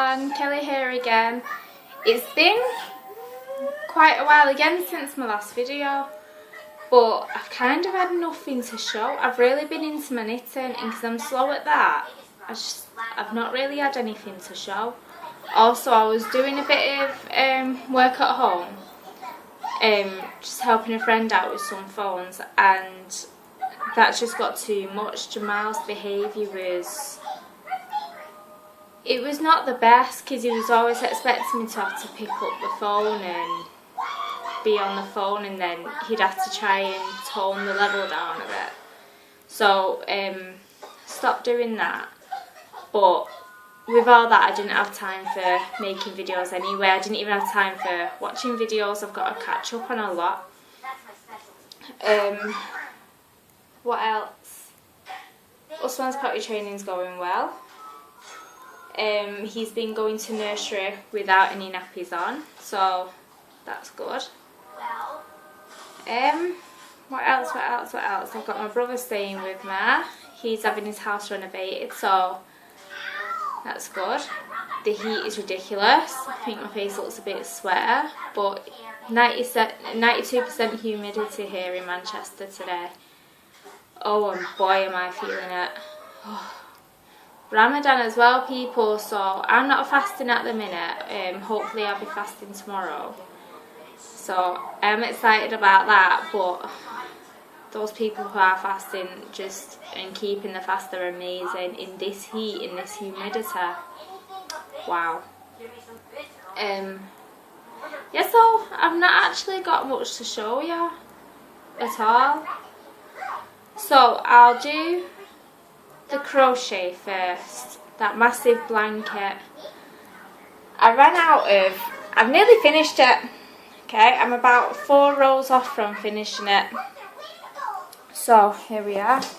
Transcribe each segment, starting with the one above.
everyone, Kelly here again. It's been quite a while again since my last video, but I've kind of had nothing to show. I've really been into my knitting, and because I'm slow at that, I've not really had anything to show. Also, I was doing a bit of work at home, just helping a friend out with some phones, and that just got too much. Jamal's behaviour was not the best, because he was always expecting me to have to pick up the phone and be on the phone, and then he'd have to try and tone the level down a bit. So stopped doing that. But with all that, I didn't have time for making videos anyway. I didn't even have time for watching videos. I've got to catch up on a lot. What else? Usman's potty training's going well. He's been going to nursery without any nappies on, so that's good. What else? I've got my brother staying with me. He's having his house renovated, so that's good. The heat is ridiculous. I think my face looks a bit sweaty, but 92% humidity here in Manchester today. Oh, and boy am I feeling it. Oh. Ramadan as well, people, so I'm not fasting at the minute. Hopefully I'll be fasting tomorrow, so I'm excited about that. But those people who are fasting just and keeping the fast are amazing in this heat, in this humidity. Wow. Yeah, so I've not actually got much to show you at all, so I'll do the crochet first. That massive blanket, I've nearly finished it. Okay, I'm about 4 rows off from finishing it. So here we are. So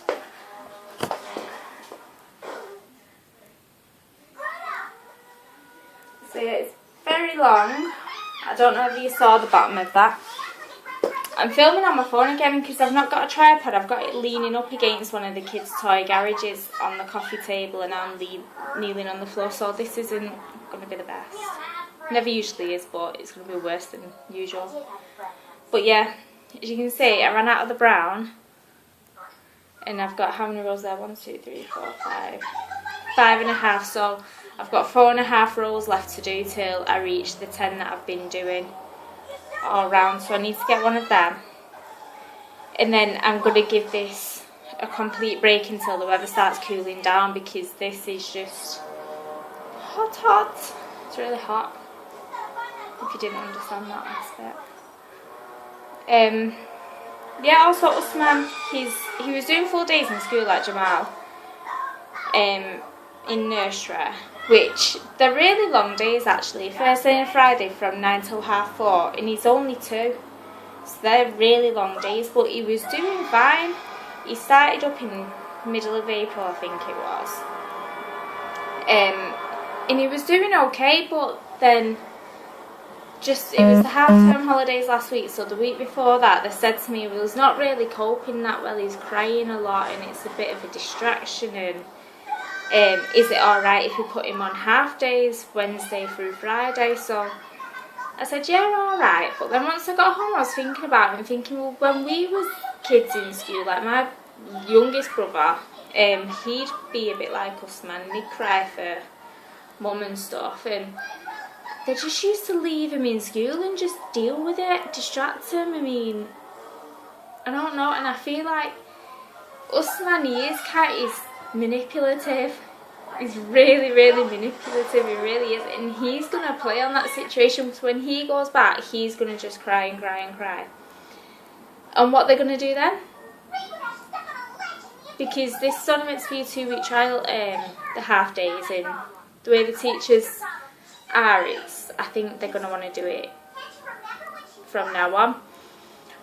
yeah, it's very long. I don't know if you saw the bottom of that. I'm filming on my phone again because I've not got a tripod. I've got it leaning up against one of the kids' toy garages on the coffee table, and I'm kneeling on the floor, so this isn't going to be the best. Never usually is, but it's going to be worse than usual. But yeah, as you can see, I ran out of the brown, and I've got how many rows there? 1, 2, 3, 4, 5. 5.5, so I've got 4.5 rows left to do till I reach the 10 that I've been doing all round, so I need to get one of them, and then I'm going to give this a complete break until the weather starts cooling down, because this is just hot. It's really hot, if you didn't understand that aspect. Yeah, also Usman, he was doing full days in school like Jamal, in nursery, which they're really long days actually, Thursday and Friday from 9 till 4:30, and he's only 2, so they're really long days, but he was doing fine. He started up in middle of April, I think it was, and he was doing okay, but then it was the half-term holidays last week, so the week before that they said to me he was not really coping that well, he's crying a lot and it's a bit of a distraction, and is it alright if we put him on half days, Wednesday through Friday? So I said, yeah, alright. But then once I got home, I was thinking about him, thinking, well, when we was kids in school, like my youngest brother, he'd be a bit like us, man, and he'd cry for mum and stuff, and they just used to leave him in school and just deal with it, distract him. I mean, I don't know, and I feel like Usman, he's manipulative. He's really manipulative, he really is, and he's going to play on that situation, because when he goes back, he's going to just cry and cry and cry. And what they're going to do then? Because this is only meant to be a 2-week trial, the half days, and the way the teachers are, I think they're going to want to do it from now on.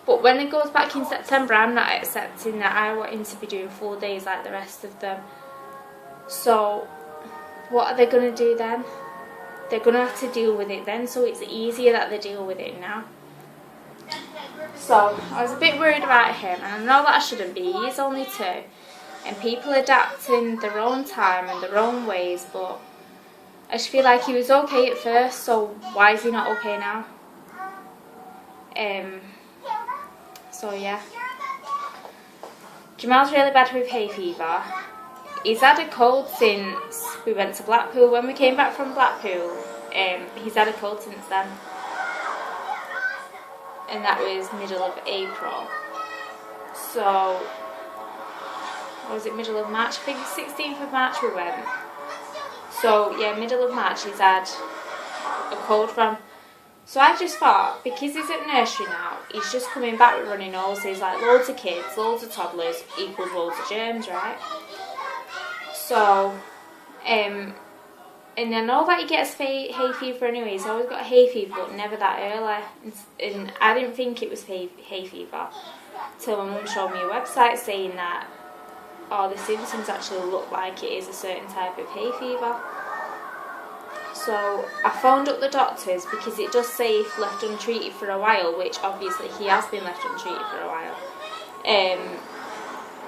But when it goes back in September, I'm not accepting that. I want him to be doing full days like the rest of them. So what are they going to do then? They're going to have to deal with it then, so it's easier that they deal with it now. So I was a bit worried about him, and I know that I shouldn't be. He's only 2, and people adapt in their own time and their own ways, but I just feel like he was okay at first, so why is he not okay now? So yeah. Jamal's really bad with hay fever. He's had a cold since we went to Blackpool. When we came back from Blackpool, he's had a cold since then. And that was middle of April. So, or was it middle of March? I think 16th of March we went. So yeah, middle of March he's had a cold from. So I just thought, because he's at nursery now, he's just coming back with runny noses, like loads of kids, loads of toddlers, equals loads of germs, right? So, and I know that he gets hay fever anyway. He's always got hay fever, but never that early. And I didn't think it was hay fever till my mum showed me a website saying that, oh, the symptoms actually look like it is a certain type of hay fever. So I phoned up the doctors because it does say if left untreated for a while, which obviously he has been left untreated for a while,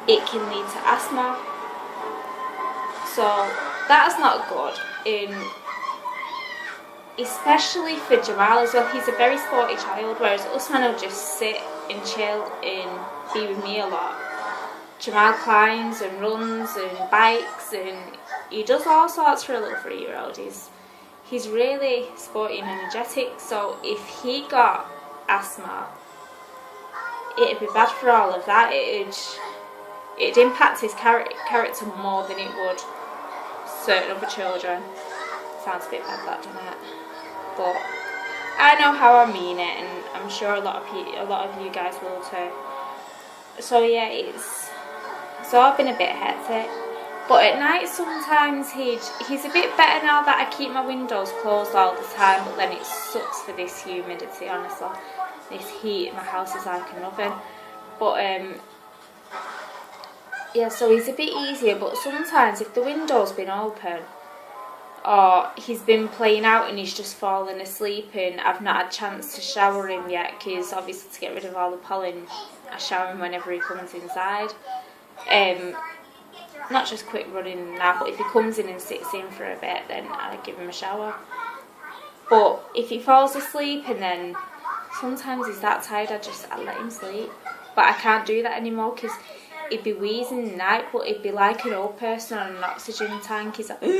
it can lead to asthma. So that's not good, especially for Jamal as well. He's a very sporty child, whereas Usman will just sit and chill and be with me a lot. Jamal climbs and runs and bikes, and he does all sorts for a little 3-year-old. He's really sporty and energetic, so if he got asthma, it'd be bad for all of that. It'd impact his character more than it would certain other children. Sounds a bit bad, that, doesn't it? But I know how I mean it, and I'm sure a lot of you guys will too. So yeah, it's all been a bit hectic. But at night sometimes he's a bit better now that I keep my windows closed all the time, but then it sucks for this humidity, honestly. This heat in my house is like an oven. But yeah, so he's a bit easier, but sometimes if the window's been open or he's been playing out and he's just fallen asleep and I've not had a chance to shower him yet, because obviously to get rid of all the pollen I shower him whenever he comes inside. Not just quick running now, but if he comes in and sits in for a bit, then I give him a shower. But if he falls asleep and then sometimes he's that tired, I let him sleep. But I can't do that anymore because he'd be wheezing in the night, but he'd be like an old person on an oxygen tank. He's like, and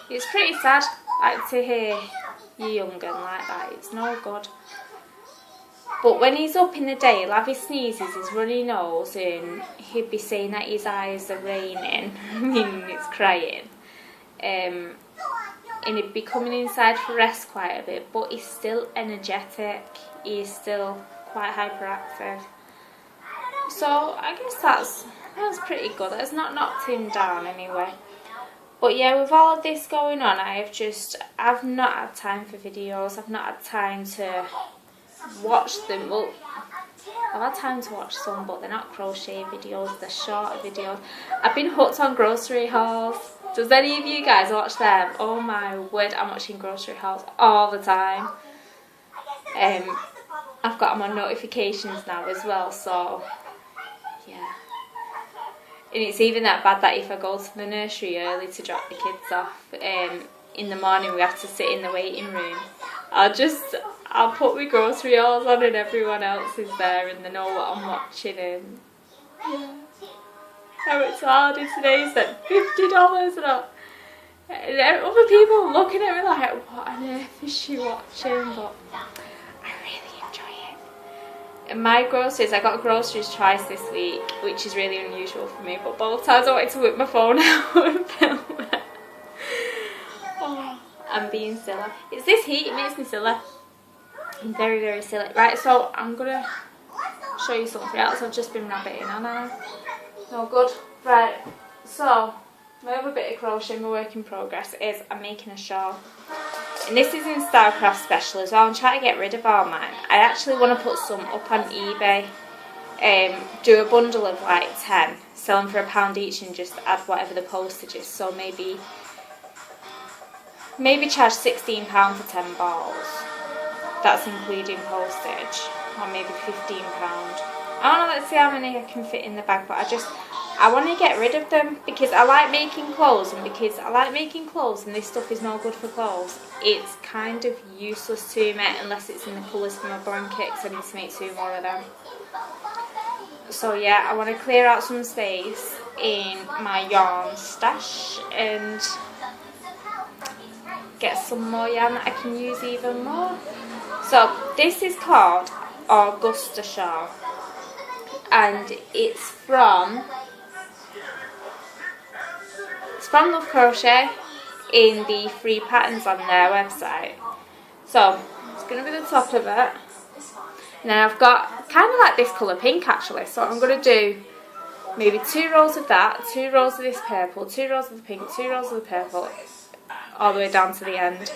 it's pretty sad, like, to hear you young and like that. It's no good. But when he's up in the day, he'll have his sneezes, his runny nose, and he'd be saying that his eyes are raining, meaning it's crying. And he'd be coming inside for rest quite a bit, but he's still energetic, he's still quite hyperactive. So I guess that's pretty good. That's not knocked him down anyway. But yeah, with all of this going on, I've not had time for videos, I've not had time to watch them. Well, I've had time to watch some, but they're not crochet videos, they're shorter videos. I've been hooked on grocery hauls. Does any of you guys watch them? Oh my word, I'm watching grocery hauls all the time. I've got them on notifications now as well, so yeah. And it's even that bad that if I go to the nursery early to drop the kids off, in the morning we have to sit in the waiting room. I'll put my grocery hauls on and everyone else is there and they know what I'm watching, and yeah. How it's hard today is that $50 and other people looking at me like, what on earth is she watching? But I really enjoy it. And my groceries, I got groceries twice this week, which is really unusual for me, but both times I wanted to whip my phone out and film it. Oh, I'm being silly. It's this heat, it makes me silly. I'm very, very silly. Right, so I'm going to show you something else I've just been rabbiting on now. No good. Right, so my other bit of crochet, my work in progress, is I'm making a shawl. And this is in Starcraft Special as well. I'm trying to get rid of all mine. I actually want to put some up on eBay. Do a bundle of like 10, sell them for £1 each and just add whatever the postage is. So maybe charge £16 for 10 balls. That's including postage, or maybe £15. I don't know, let's see how many I can fit in the bag, but I want to get rid of them because I like making clothes, and because I like making clothes and this stuff is no good for clothes, it's kind of useless to me unless it's in the colours for my blankets. I need to make 2 more of them. So yeah, I want to clear out some space in my yarn stash and get some more yarn that I can use even more. So this is called Augusta shawl, and it's from Love Crochet in the free patterns on their website. So it's going to be the top of it. Now I've got kind of like this colour pink actually, so I'm going to do maybe 2 rows of that, 2 rows of this purple, 2 rows of the pink, 2 rows of the purple, all the way down to the end.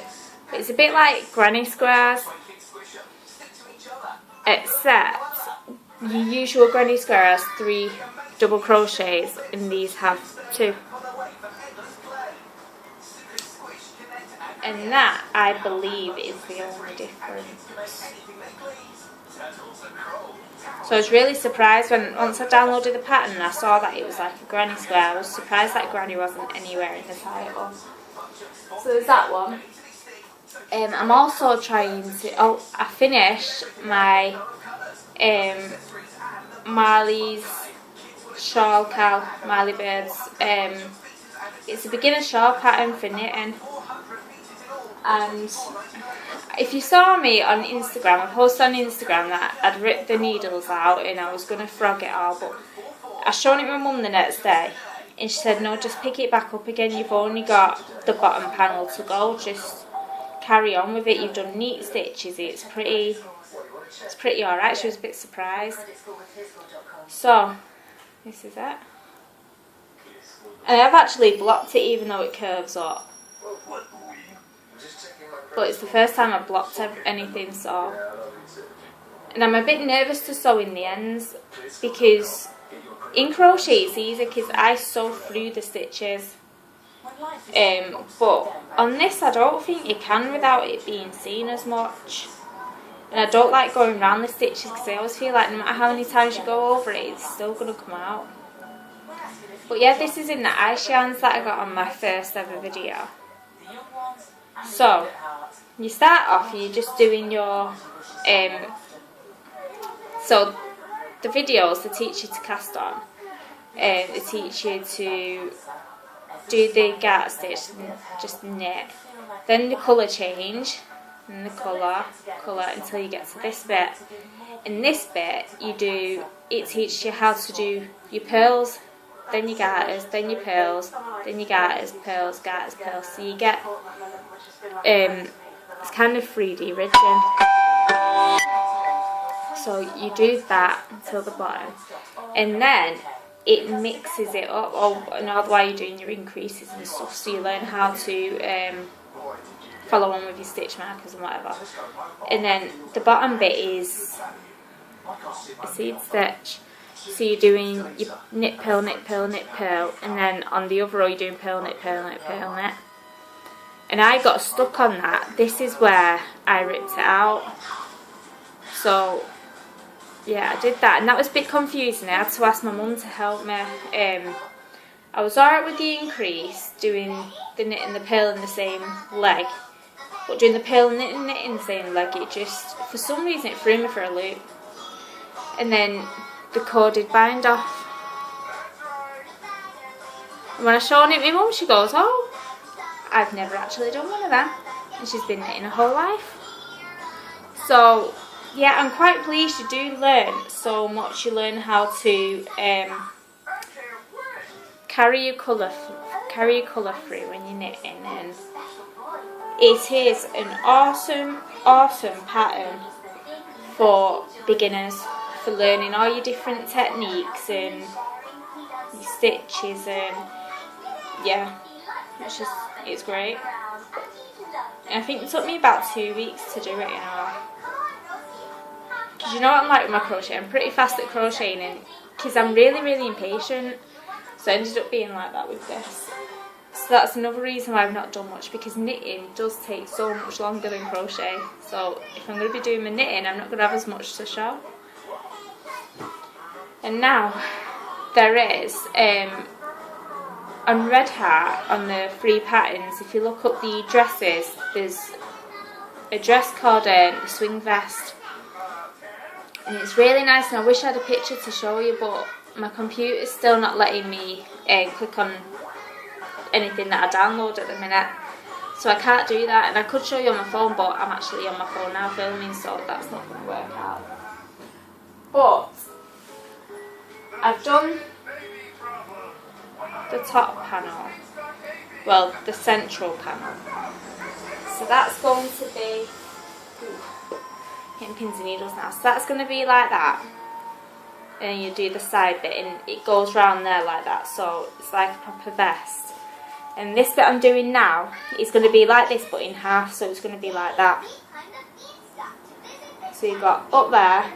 But it's a bit like granny squares, except your usual granny square has 3 double crochets and these have 2. And that, I believe, is the only difference. So I was really surprised once I downloaded the pattern and I saw that it was like a granny square. I was surprised that granny wasn't anywhere in the title. So there's that one. I'm also trying to, I finished my Marley's shawl cow, Marley Birds. It's a beginner shawl pattern for knitting. And if you saw me on Instagram, I posted on Instagram that I'd ripped the needles out and I was going to frog it all, but I showed it to my mum the next day and she said, no, just pick it back up again, you've only got the bottom panel to go, just carry on with it, you've done neat stitches, it's pretty alright. She was a bit surprised. So this is it, and I've actually blocked it even though it curves up. But it's the first time I've blocked anything, so. And I'm a bit nervous to sew in the ends because in crochet it's easy because I sew through the stitches. But on this I don't think you can without it being seen as much. And I don't like going around the stitches because I always feel like no matter how many times you go over it, it's still going to come out. But yeah, this is in the ice yarns that I got on my first ever video. So you start off, you're just doing your so the videos, they teach you to cast on, they teach you to do the garter stitch and just knit, then the colour change, and the colour until you get to this bit. In this bit it teaches you how to do your purls, then your garters, then your purls, then your garters, purls, garters, purls. So you get it's kind of 3D ridging. So you do that until the bottom, and then it mixes it up. And all the while you're doing your increases and stuff, so you learn how to follow on with your stitch markers and whatever. And then the bottom bit is a seed stitch. So you're doing your knit, purl, knit, purl, knit, purl, and then on the other row you're doing purl, knit, purl, knit, purl, knit. And I got stuck on that. This is where I ripped it out. So yeah, I did that, and that was a bit confusing. I had to ask my mum to help me. I was alright with the increase, doing the knit and the purl in the same leg, but doing the purl and knit in the same leg, it just, for some reason, it threw me for a loop. And then the corded bind off. And when I showed it to my mum, she goes, oh, I've never actually done one of them. And she's been knitting her whole life. So yeah, I'm quite pleased. You do learn so much. You learn how to carry your colour through when you're knitting, and it is an awesome pattern for beginners, for learning all your different techniques and your stitches, and yeah, it's great. And I think it took me about 2 weeks to do it, you know. Because you know what I'm like with my crochet, I'm pretty fast at crocheting, and because I'm really impatient, so I ended up being like that with this. So that's another reason why I've not done much, because knitting does take so much longer than crochet. So if I'm going to be doing my knitting, I'm not going to have as much to show. And now there is, on Red Hat, on the free patterns, if you look up the dresses, there's a dress called the swing vest. And it's really nice, and I wish I had a picture to show you, but my computer's still not letting me click on anything that I download at the minute. So I can't do that, and I could show you on my phone, but I'm actually on my phone now filming, so that's not going to work out. But I've done the top panel, well, the central panel. So that's going to be, hitting pins and needles now, so that's going to be like that. And you do the side bit, and it goes round there like that, so it's like a proper vest. And this bit I'm doing now is going to be like this, but in half, so it's going to be like that. So you've got up there,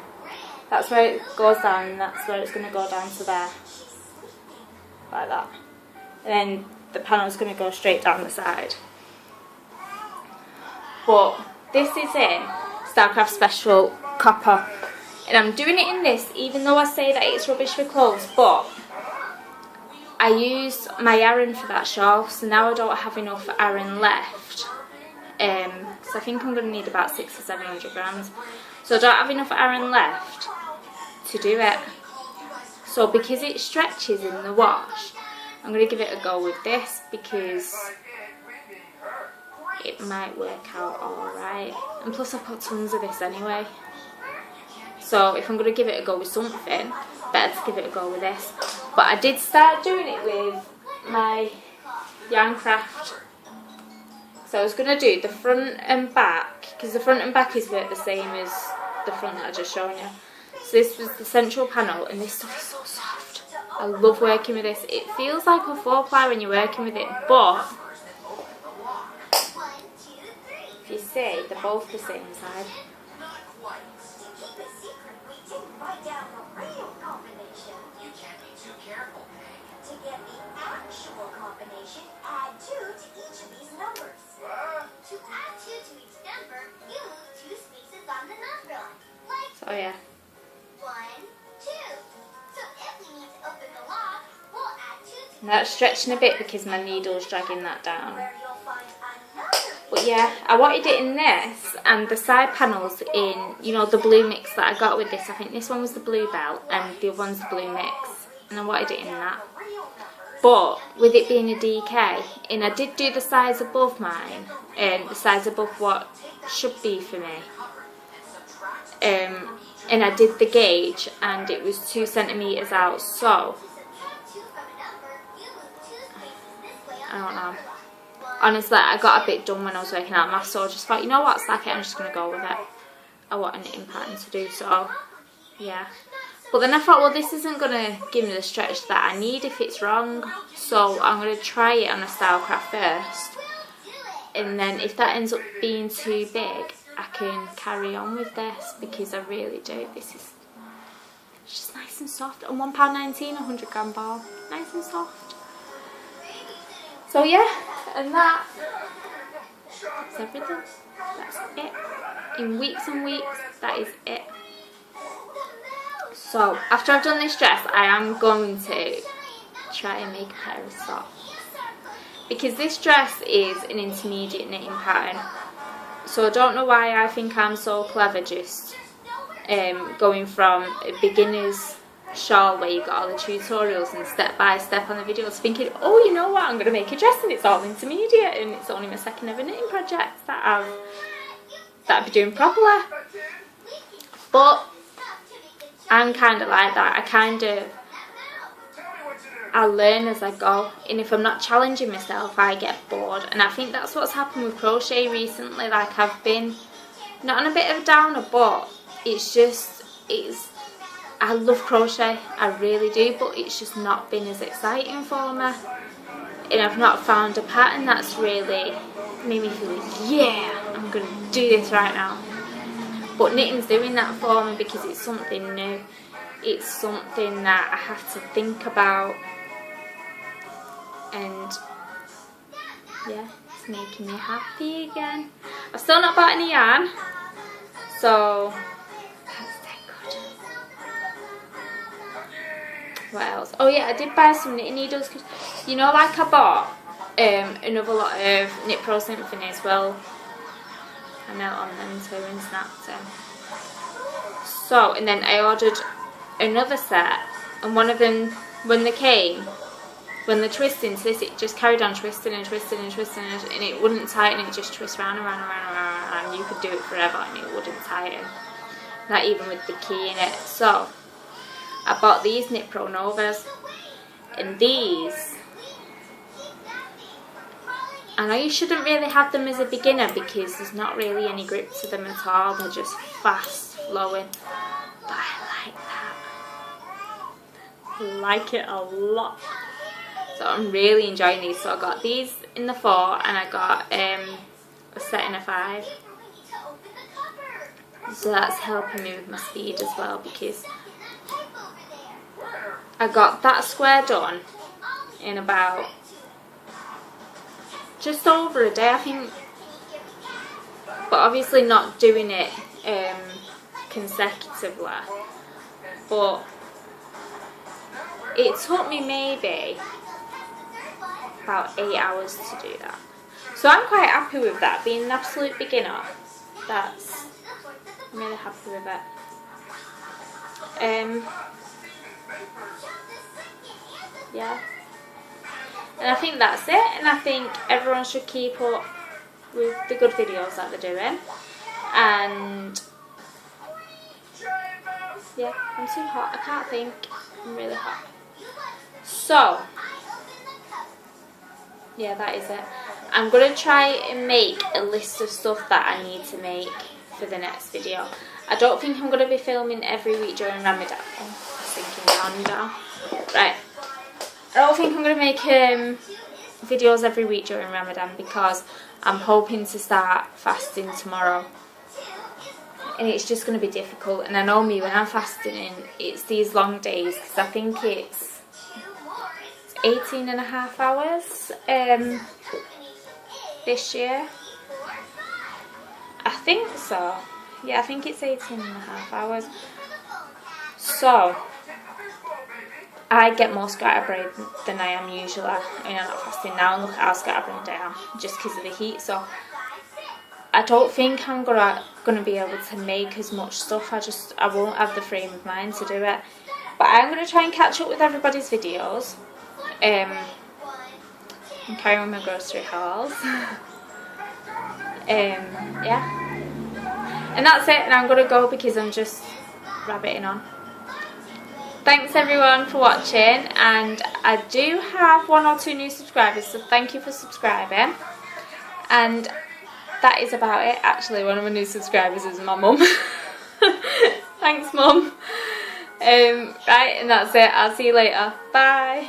that's where it goes down, and that's where it's going to go down to there, like that. And then the panel's going to go straight down the side. But this is in Starcraft Special Copper, and I'm doing it in this even though I say that it's rubbish for clothes, but I used my yarn for that shawl, so now I don't have enough yarn left. So I think I'm going to need about 600 or 700 grams, so I don't have enough yarn left to do it. So because it stretches in the wash, I'm going to give it a go with this, because it might work out alright. And plus I've got tons of this anyway. So if I'm going to give it a go with something, better to give it a go with this. But I did start doing it with my yarn craft. So I was going to do the front and back, because the front and back is the same as the front that I just shown you. So this was the central panel, and this stuff is so soft. I love working with this. It feels like a 4-ply when you're working with it, but if you see, they're both the same side. To get the actual combination, add 2 to each of these numbers. To add 2 to each number, you move 2 spaces on the number line. Like So yeah. 1, 2. So if we need to open the lock, we'll add 2 to And that's stretching a bit because my needle's dragging that down. where you'll find another. But yeah, I wanted it in this, and the side panels in, you know, the blue mix that I got with this. I think this one was the blue belt and the other one's the blue mix, and I wanted it in that. But with it being a DK, and I did do the size above mine, the size above what should be for me, and I did the gauge, and it was 2 centimeters out. So I don't know. Honestly, I got a bit done when I was working out maths, so I just thought, you know what, stack it, I'm just going to go with it. I want a knitting pattern to do, so yeah. But then I thought, well, this isn't going to give me the stretch that I need if it's wrong, so I'm going to try it on a Stylecraft first. And then if that ends up being too big, I can carry on with this, because I really do. This is just nice and soft. And £1.19, 100 gram ball. Nice and soft. So yeah, and that's everything. That's it. In weeks and weeks, that is it. So after I've done this dress, I am going to try and make a pair of socks, because this dress is an intermediate knitting pattern. So I don't know why I think I'm so clever, just going from a beginner's shawl where you've got all the tutorials and step by step on the videos, thinking, oh, you know what, I'm going to make a dress and it's all intermediate, and it's only my second ever knitting project that I'll be doing properly. But I'm kind of like that. I learn as I go, and if I'm not challenging myself, I get bored. And I think that's what's happened with crochet recently. Like, I've been not on a bit of a downer, but I love crochet, I really do, but it's just not been as exciting for me. And I've not found a pattern that's really made me feel, yeah, I'm going to do this right now. But knitting's doing that for me, because it's something new. It's something that I have to think about. And yeah, it's making me happy again. I've still not bought any yarn, so that's good. What else? Oh yeah, I did buy some knitting needles. Cause, you know, like I bought another lot of Knit Pro Symphony as well. I knelt on them too and snapped them. So, and then I ordered another set, and one of them, when they came, when they're twisting to this, it just carried on twisting and twisting and twisting, and it wouldn't tighten, it just twists round and round and round and round, and you could do it forever and it wouldn't tighten. Not even with the key in it. So, I bought these Knit Pro Novas, and these, I know you shouldn't really have them as a beginner because there's not really any grip to them at all, they're just fast flowing, but I like that. I like it a lot. So I'm really enjoying these. So I got these in the 4 and I got a set in a 5. So that's helping me with my speed as well, because I got that square done in about just over a day, I think. But obviously not doing it consecutively. But it took me maybe about 8 hours to do that. So I'm quite happy with that. Being an absolute beginner, I'm really happy with it. Yeah. And I think that's it. And I think everyone should keep up with the good videos that they're doing. And yeah, I'm too hot. I can't think. I'm really hot. So yeah, that is it. I'm going to try and make a list of stuff that I need to make for the next video. I don't think I'm going to be filming every week during Ramadan. Oh, I was thinking Ramadan. Right. I don't think I'm going to make videos every week during Ramadan because I'm hoping to start fasting tomorrow. And it's just going to be difficult. And I know me, when I'm fasting, it's these long days because I think it's 18.5 hours this year. I think so. Yeah, I think it's 18.5 hours. So I get more scatterbrained than I am usually. I mean, I'm not fasting now, and look at how scatterbrained I am just because of the heat. So I don't think I'm gonna be able to make as much stuff. I won't have the frame of mind to do it. But I'm gonna try and catch up with everybody's videos. And carry on my grocery hauls. Yeah. And that's it, and I'm going to go because I'm just rabbiting on. Thanks everyone for watching, and I do have 1 or 2 new subscribers, so thank you for subscribing. And that is about it. Actually, one of my new subscribers is my mum. Thanks, Mum. Right, and that's it. I'll see you later. Bye.